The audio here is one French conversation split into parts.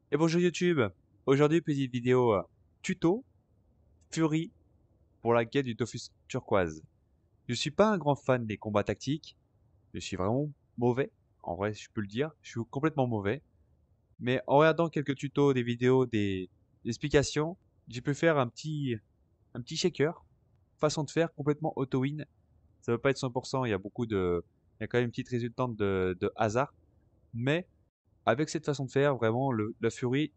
Et bonjour YouTube, aujourd'hui petite vidéo tuto Fury pour la quête du Dofus turquoise. Je suis pas un grand fan des combats tactiques, je suis vraiment mauvais, en vrai je peux le dire, je suis complètement mauvais. Mais en regardant quelques tutos, des vidéos, des explications, j'ai pu faire un petit shaker, façon de faire complètement auto-win. Ça veut pas être 100%, il y a quand même une petite résultante de hasard, mais avec cette façon de faire, vraiment la Fury,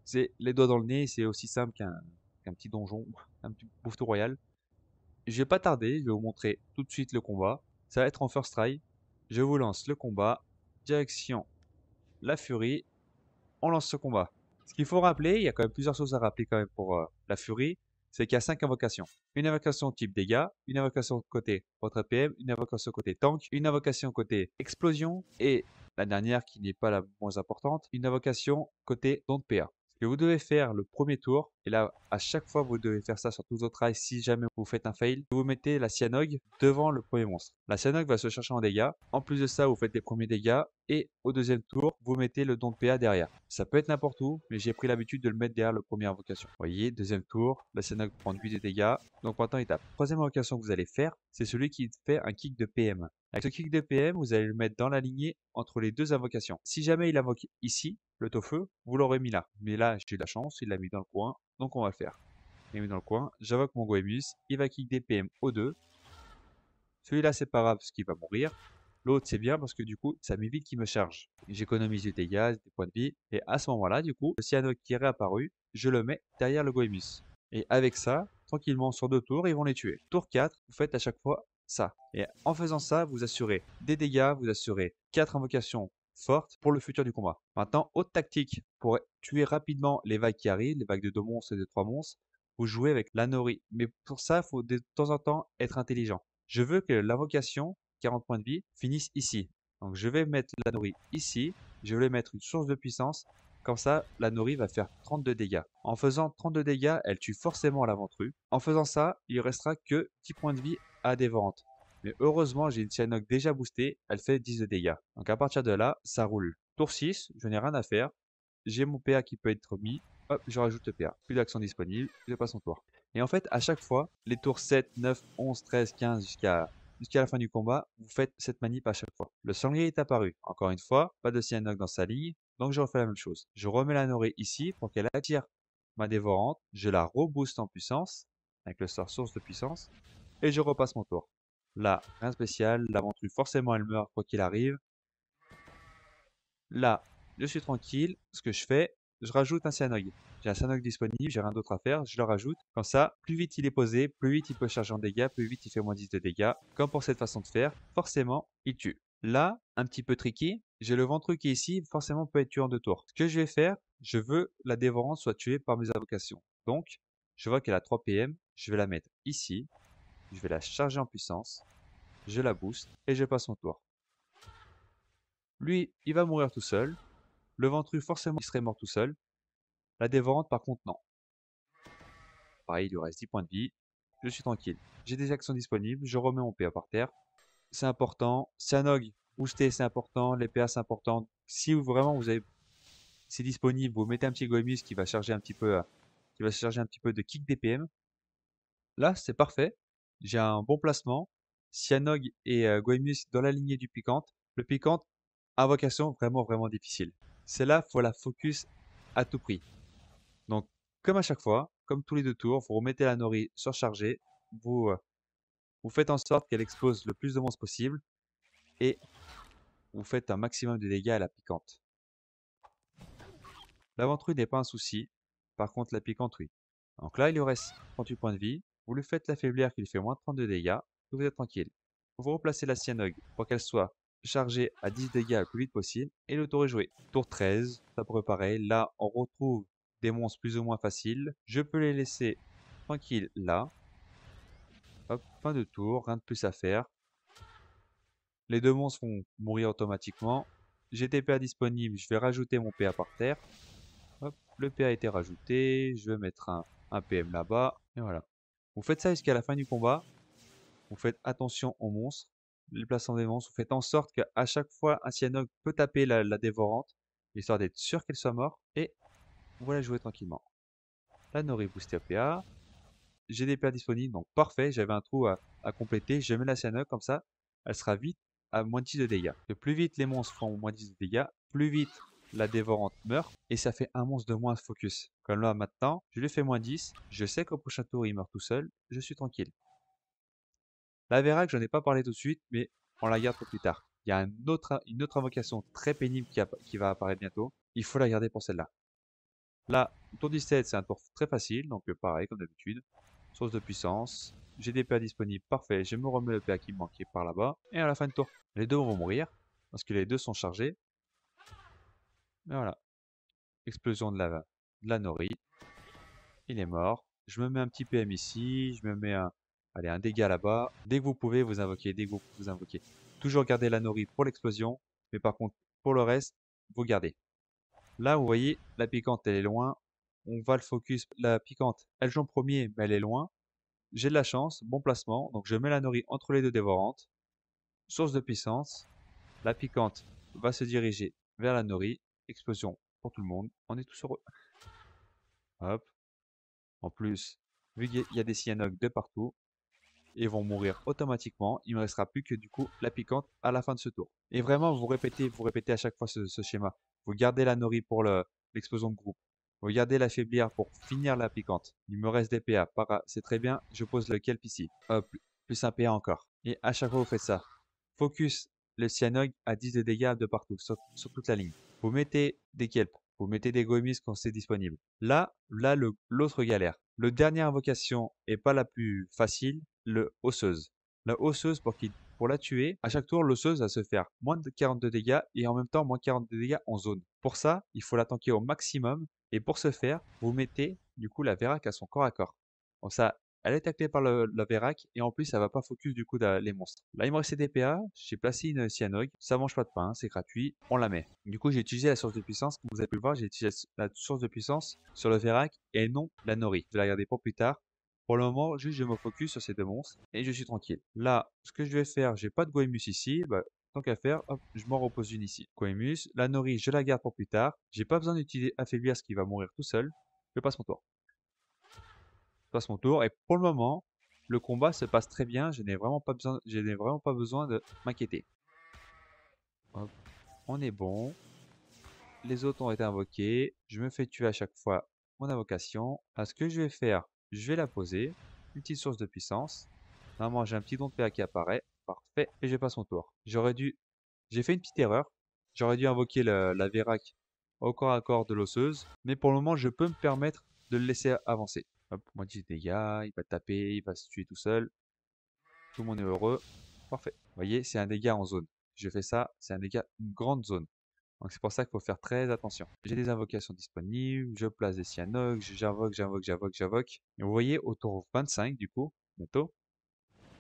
c'est les doigts dans le nez, c'est aussi simple qu'un petit donjon, un petit bouffeton royal. Je vais pas tarder, je vais vous montrer tout de suite le combat. Ça va être en first try. Je vous lance le combat. Direction la Fury. On lance ce combat. Ce qu'il faut rappeler, il y a quand même plusieurs choses à rappeler quand même pour la Fury, c'est qu'il y a 5 invocations. Une invocation type dégâts, une invocation côté retraite PM, une invocation côté tank, une invocation côté explosion et la dernière qui n'est pas la moins importante, une invocation côté don de PA. Ce que vous devez faire le premier tour, et là à chaque fois vous devez faire ça sur tous vos rails si jamais vous faites un fail, vous mettez la Cyanog devant le premier monstre. La Cyanog va se chercher en dégâts. En plus de ça, vous faites les premiers dégâts et au deuxième tour, vous mettez le don de PA derrière. Ça peut être n'importe où, mais j'ai pris l'habitude de le mettre derrière le premier invocation. Vous voyez, deuxième tour, la Cyanog prend 8 de dégâts. Donc maintenant, étape. Troisième invocation que vous allez faire, c'est celui qui fait un kick de PM. Avec ce kick de PM, vous allez le mettre dans la lignée entre les deux invocations. Si jamais il invoque ici, le Tofeu, vous l'aurez mis là. Mais là, j'ai eu de la chance, il l'a mis dans le coin, donc on va le faire. Il l'a mis dans le coin, j'invoque mon Goemus, il va kick des PM aux deux. Celui-là, c'est pas grave parce qu'il va mourir. L'autre, c'est bien parce que du coup, ça m'évite qu'il me charge. J'économise du dégâts, des points de vie. Et à ce moment-là, du coup, le cyano qui est réapparu, je le mets derrière le Goemus. Et avec ça, tranquillement, sur 2 tours, ils vont les tuer. Tour 4, vous faites à chaque fois ça. Et en faisant ça, vous assurez des dégâts, vous assurez 4 invocations fortes pour le futur du combat. Maintenant, autre tactique pour tuer rapidement les vagues qui arrivent, les vagues de 2 monstres et de 3 monstres, vous jouez avec la Nori. Mais pour ça, il faut de temps en temps être intelligent. Je veux que l'invocation, 40 points de vie, finisse ici. Donc je vais mettre la Nori ici, je vais mettre une source de puissance, comme ça la Nori va faire 32 dégâts. En faisant 32 dégâts, elle tue forcément la ventrue. En faisant ça, il ne restera que 10 points de vie à dévorante. Mais heureusement, j'ai une Cyanok déjà boostée, elle fait 10 de dégâts. Donc à partir de là, ça roule. Tour 6, je n'ai rien à faire. J'ai mon PA qui peut être mis. Hop, je rajoute le PA. Plus d'action disponible, je passe mon tour. Et en fait, à chaque fois, les tours 7, 9, 11, 13, 15 jusqu'à la fin du combat, vous faites cette manip à chaque fois. Le sanglier est apparu. Encore une fois, pas de cyanide dans sa ligne, donc je refais la même chose. Je remets la Norée ici pour qu'elle attire ma dévorante. Je la rebooste en puissance, avec le sort source de puissance, et je repasse mon tour. Là, rien de spécial, l'aventure forcément elle meurt quoi qu'il arrive. Là, je suis tranquille. Ce que je fais, je rajoute un Cyanog. J'ai un Cyanog disponible, j'ai rien d'autre à faire, je le rajoute. Comme ça, plus vite il est posé, plus vite il peut charger en dégâts, plus vite il fait moins 10 de dégâts. Comme pour cette façon de faire, forcément, il tue. Là, un petit peu tricky, j'ai le ventrue qui est ici, forcément peut être tué en 2 tours. Ce que je vais faire, je veux la dévorante soit tuée par mes invocations. Donc, je vois qu'elle a 3 PM, je vais la mettre ici, je vais la charger en puissance, je la booste et je passe mon tour. Lui, il va mourir tout seul. Le ventru, forcément, il serait mort tout seul. La dévorante, par contre, non. Pareil, il lui reste 10 points de vie. Je suis tranquille. J'ai des actions disponibles. Je remets mon PA par terre. C'est important. Cyanog, booster, c'est important. Les PA, c'est important. Si vraiment vous avez, c'est disponible, vous mettez un petit Goemus qui va charger un petit peu, qui va charger un petit peu de kick DPM. Là, c'est parfait. J'ai un bon placement. Cyanog et Goemus dans la lignée du piquante. Le piquante, invocation vraiment, vraiment difficile. C'est là, faut la focus à tout prix. Donc, comme à chaque fois, comme tous les 2 tours, vous remettez la Nori surchargée, vous faites en sorte qu'elle explose le plus de monstres possible et vous faites un maximum de dégâts à la piquante. L'aventure n'est pas un souci, par contre la piquante oui. Donc là, il lui reste 38 points de vie, vous lui faites l'affaiblir qui lui fait moins 32 dégâts, et vous êtes tranquille. Vous replacez la Cyanog pour qu'elle soit chargée à 10 dégâts le plus vite possible, et le tour est joué. Tour 13, ça pourrait pareil, là on retrouve des monstres plus ou moins faciles, je peux les laisser tranquilles là. Hop, fin de tour, rien de plus à faire. Les 2 monstres vont mourir automatiquement. J'ai TPA disponible, je vais rajouter mon PA par terre. Hop, le PA a été rajouté, je vais mettre un PM là-bas, et voilà. Vous faites ça jusqu'à la fin du combat. Vous faites attention aux monstres, les placements des monstres. Vous faites en sorte qu'à chaque fois, un Cyanog peut taper la dévorante, histoire d'être sûr qu'elle soit morte. Et Voilà jouer tranquillement. La Nori boostée au PA. J'ai des PA disponibles, donc parfait. J'avais un trou à compléter. Je mets la Cyanogue comme ça. Elle sera vite à moins 10 de dégâts. Et plus vite les monstres font moins 10 de dégâts, plus vite la dévorante meurt. Et ça fait un monstre de moins focus. Comme là maintenant, je lui fais moins 10. Je sais qu'au prochain tour il meurt tout seul. Je suis tranquille. La Vérac, j'en ai pas parlé tout de suite, mais on la garde pour plus tard. Il y a une autre invocation très pénible qui va apparaître bientôt. Il faut la garder pour celle-là. Là, tour 17, c'est un tour très facile, donc pareil, comme d'habitude. Source de puissance. J'ai des PA disponibles, parfait. Je me remets le PA qui me manquait par là-bas. Et à la fin du tour, les deux vont mourir, parce que les deux sont chargés. Et voilà. Explosion de la Nori. Il est mort. Je me mets un petit PM ici. Je me mets allez, un dégât là-bas. Dès que vous pouvez, vous invoquez. Dès que vous pouvez, vous invoquez. Toujours garder la Nori pour l'explosion. Mais par contre, pour le reste, vous gardez. Là, vous voyez, la piquante, elle est loin. On va le focus. La piquante, elle joue en premier, mais elle est loin. J'ai de la chance, bon placement. Donc je mets la Nori entre les deux dévorantes. Source de puissance. La piquante va se diriger vers la Nori. Explosion pour tout le monde. On est tous heureux. Hop. En plus, vu qu'il y a des cyanogues de partout, ils vont mourir automatiquement. Il ne me restera plus que du coup la piquante à la fin de ce tour. Et vraiment, vous répétez à chaque fois ce schéma. Vous gardez la Nori pour l'explosion de groupe. Vous gardez l'affaiblir pour finir la piquante. Il me reste des PA. C'est très bien. Je pose le kelp ici. Hop, plus un PA encore. Et à chaque fois, vous faites ça. Focus le cyanogue à 10 de dégâts de partout, sur toute la ligne. Vous mettez des kelp. Vous mettez des goemis quand c'est disponible. Là, l'autre galère. Le dernier invocation est pas la plus facile, le osseuse. La osseuse, pour la tuer, à chaque tour, l'osseuse va se faire moins de 42 dégâts et en même temps moins 42 dégâts en zone. Pour ça, il faut la tanker au maximum et pour ce faire, vous mettez du coup la Vérac à son corps à corps. Comme ça, elle est taclée par la Vérac et en plus, ça va pas focus du coup les monstres. Là, il me restait des PA, j'ai placé une Cyanogue, ça mange pas de pain, c'est gratuit, on la met. Du coup, j'ai utilisé la source de puissance, comme vous avez pu le voir, j'ai utilisé la source de puissance sur le Vérac et non la Nori. Je vais la garder pour plus tard. Pour le moment, juste je me focus sur ces deux monstres et je suis tranquille. Là, ce que je vais faire, j'ai pas de Goemus ici, bah, tant qu'à faire, hop, je m'en repose une ici. Goemus, la Nori, je la garde pour plus tard. J'ai pas besoin d'utiliser affaiblir ce qui va mourir tout seul. Je passe mon tour. Je passe mon tour et pour le moment, le combat se passe très bien. Je n'ai vraiment pas besoin de m'inquiéter. Hop, on est bon. Les autres ont été invoqués. Je me fais tuer à chaque fois mon invocation. Alors, ce que je vais faire, je vais la poser. Une petite source de puissance. Normalement, j'ai un petit don de PA qui apparaît. Parfait. Et je passe mon tour. J'ai fait une petite erreur. J'aurais dû invoquer la Vérac au corps à corps de l'osseuse. Mais pour le moment, je peux me permettre de le laisser avancer. Hop, moi 10 dégâts. Il va taper. Il va se tuer tout seul. Tout le monde est heureux. Parfait. Vous voyez, c'est un dégât en zone. Je fais ça, c'est un dégât, une grande zone. Donc c'est pour ça qu'il faut faire très attention. J'ai des invocations disponibles, je place des cyanogues, j'invoque. Et vous voyez, au tour 25 du coup, bientôt,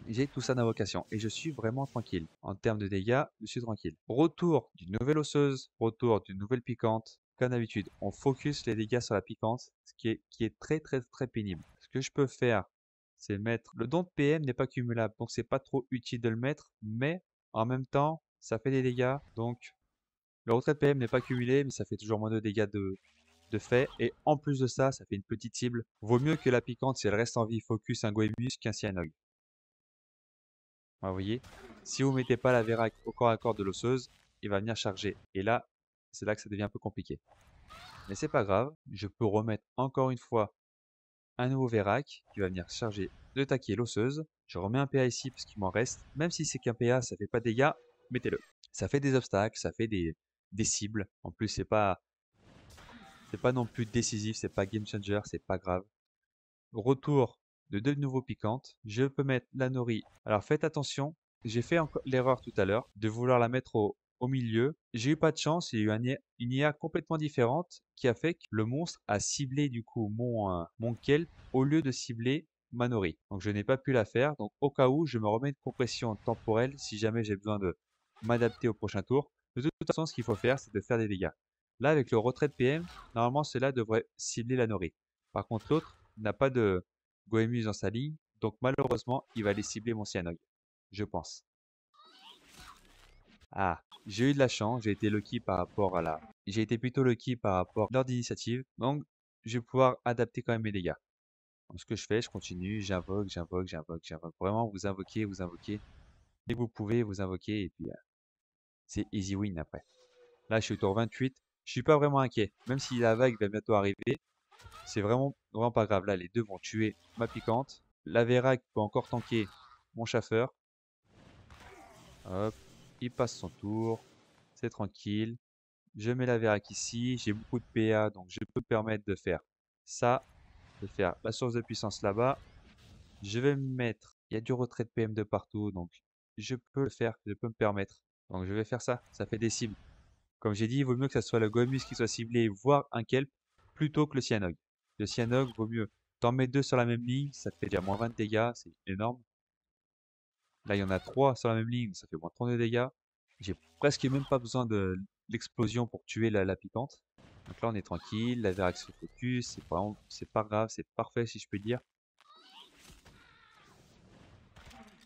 j'ai tout ça d'invocation. Et je suis vraiment tranquille. En termes de dégâts, je suis tranquille. Retour d'une nouvelle osseuse, retour d'une nouvelle piquante. Comme d'habitude, on focus les dégâts sur la piquante, ce qui est très très très pénible. Ce que je peux faire, c'est mettre... Le don de PM n'est pas cumulable, donc c'est pas trop utile de le mettre, mais en même temps, ça fait des dégâts, donc le retrait de PM n'est pas cumulé, mais ça fait toujours moins de dégâts de fait. Et en plus de ça, ça fait une petite cible. Vaut mieux que la piquante, si elle reste en vie, focus un Goemus qu'un Cyanogue. Vous voyez, si vous mettez pas la Vérac au corps à corps de l'osseuse, il va venir charger. Et là, c'est là que ça devient un peu compliqué. Mais c'est pas grave, je peux remettre encore une fois un nouveau Vérac qui va venir charger de taquer l'osseuse. Je remets un PA ici parce qu'il m'en reste. Même si c'est qu'un PA, ça fait pas de dégâts, mettez-le. Ça fait des obstacles, ça fait des cibles. En plus, c'est pas non plus décisif, c'est pas game changer, c'est pas grave. Retour de deux nouveaux piquantes. Je peux mettre la Nori. Alors faites attention, j'ai fait l'erreur tout à l'heure de vouloir la mettre au milieu. J'ai eu pas de chance, il y a eu une IA complètement différente qui a fait que le monstre a ciblé du coup mon kelp au lieu de cibler ma Nori. Donc je n'ai pas pu la faire. Donc au cas où, je me remets une compression temporelle si jamais j'ai besoin de m'adapter au prochain tour. De toute façon, ce qu'il faut faire, c'est de faire des dégâts. Là, avec le retrait de PM, normalement, cela devrait cibler la Nori. Par contre, l'autre n'a pas de Goemus dans sa ligne, donc malheureusement, il va aller cibler mon Cyanogue. Je pense. Ah, j'ai eu de la chance, j'ai été lucky par rapport à j'ai été plutôt lucky par rapport à l'ordre d'initiative, donc je vais pouvoir adapter quand même mes dégâts. Donc, ce que je fais, je continue, j'invoque, j'invoque, j'invoque, j'invoque. Vraiment, vous invoquez, vous invoquez. Dès que vous pouvez, vous invoquez, et puis c'est easy win après. Là, je suis au tour 28. Je suis pas vraiment inquiet. Même si la vague va bientôt arriver, c'est vraiment pas grave. Là, les deux vont tuer ma piquante. La Vérac peut encore tanker mon chaffeur. Hop, il passe son tour. C'est tranquille. Je mets la Vérac ici. J'ai beaucoup de PA, donc je peux me permettre de faire ça. De faire la source de puissance là-bas. Je vais me mettre. Il y a du retrait de PM de partout, donc je peux le faire. Je peux me permettre. Donc je vais faire ça. Ça fait des cibles. Comme j'ai dit, il vaut mieux que ça soit le Goemus qui soit ciblé, voire un Kelp, plutôt que le Cyanog. Le Cyanog, vaut mieux t'en mettre deux sur la même ligne, ça te fait déjà moins 20 de dégâts, c'est énorme. Là, il y en a trois sur la même ligne, ça fait moins 30 de dégâts. J'ai presque même pas besoin de l'explosion pour tuer la piquante. Donc là, on est tranquille, la Verax se focus, c'est pas grave, c'est parfait si je peux dire.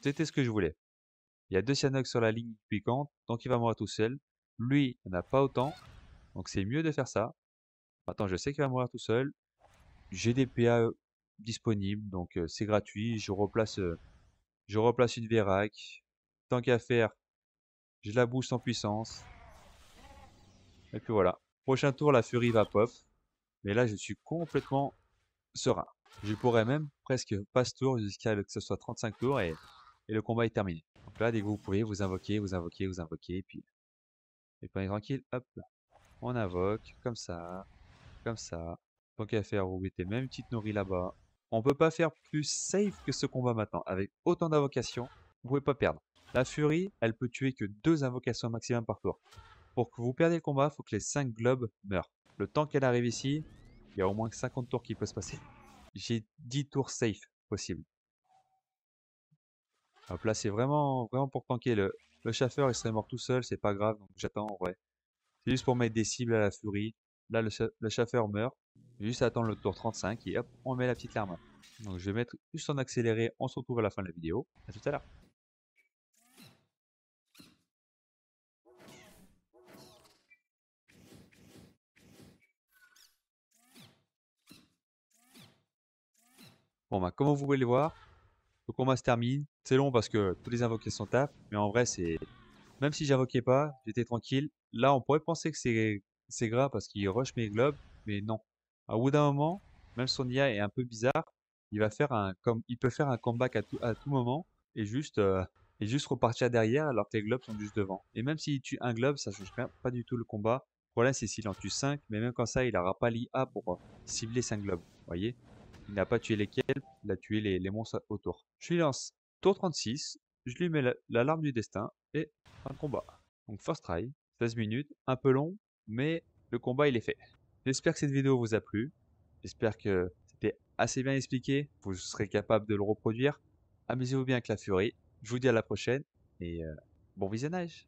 C'était ce que je voulais. Il y a deux Cyanogs sur la ligne piquante, donc il va mourir tout seul. Lui, il n'y en a pas autant, donc c'est mieux de faire ça. Maintenant, je sais qu'il va mourir tout seul. J'ai des PA disponibles, donc c'est gratuit. Je replace une Vérac. Tant qu'à faire, je la booste en puissance. Et puis voilà. Prochain tour, la Furie va pop. Mais là, je suis complètement serein. Je pourrais même presque passe tour jusqu'à ce que ce soit 35 tours et le combat est terminé. Donc là, dès que vous pouvez, vous invoquez, vous invoquez, vous invoquez. Et puis on est tranquille. Hop, on invoque comme ça. Comme ça. Tant qu'à faire, vous mettez même une petite nourrie là-bas. On peut pas faire plus safe que ce combat maintenant. Avec autant d'invocations, vous pouvez pas perdre. La Furie, elle peut tuer que 2 invocations maximum par tour. Pour que vous perdiez le combat, il faut que les 5 globes meurent. Le temps qu'elle arrive ici, il y a au moins 50 tours qui peuvent se passer. J'ai 10 tours safe possibles. Hop là, c'est vraiment pour tanker. Le chasseur, il serait mort tout seul, c'est pas grave, donc j'attends, ouais. C'est juste pour mettre des cibles à la Furie. Là, le chasseur meurt. Juste attendre le tour 35 et hop, on met la petite larme. Donc je vais mettre juste en accéléré, on se retrouve à la fin de la vidéo. À tout à l'heure. Bon bah comme vous pouvez le voir, le combat se termine. C'est long parce que tous les invocations tapent, mais en vrai c'est... Même si j'invoquais pas, j'étais tranquille. Là on pourrait penser que c'est grave parce qu'il rush mes globes, mais non. Au bout d'un moment, même son IA est un peu bizarre, il peut faire un comeback à tout moment et juste repartir derrière alors que les globes sont juste devant. Et même s'il tue un globe, ça change pas du tout le combat. Le problème c'est s'il en tue 5, mais même comme ça, il n'aura pas l'IA pour cibler 5 globes. Vous voyez? Il n'a pas tué les kelps, il a tué les monstres autour. Je lui lance tour 36, je lui mets l'alarme du destin et fin de combat. Donc first try, 16 minutes, un peu long, mais le combat il est fait. J'espère que cette vidéo vous a plu. J'espère que c'était assez bien expliqué. Vous serez capable de le reproduire. Amusez-vous bien avec la furie. Je vous dis à la prochaine et bon visionnage.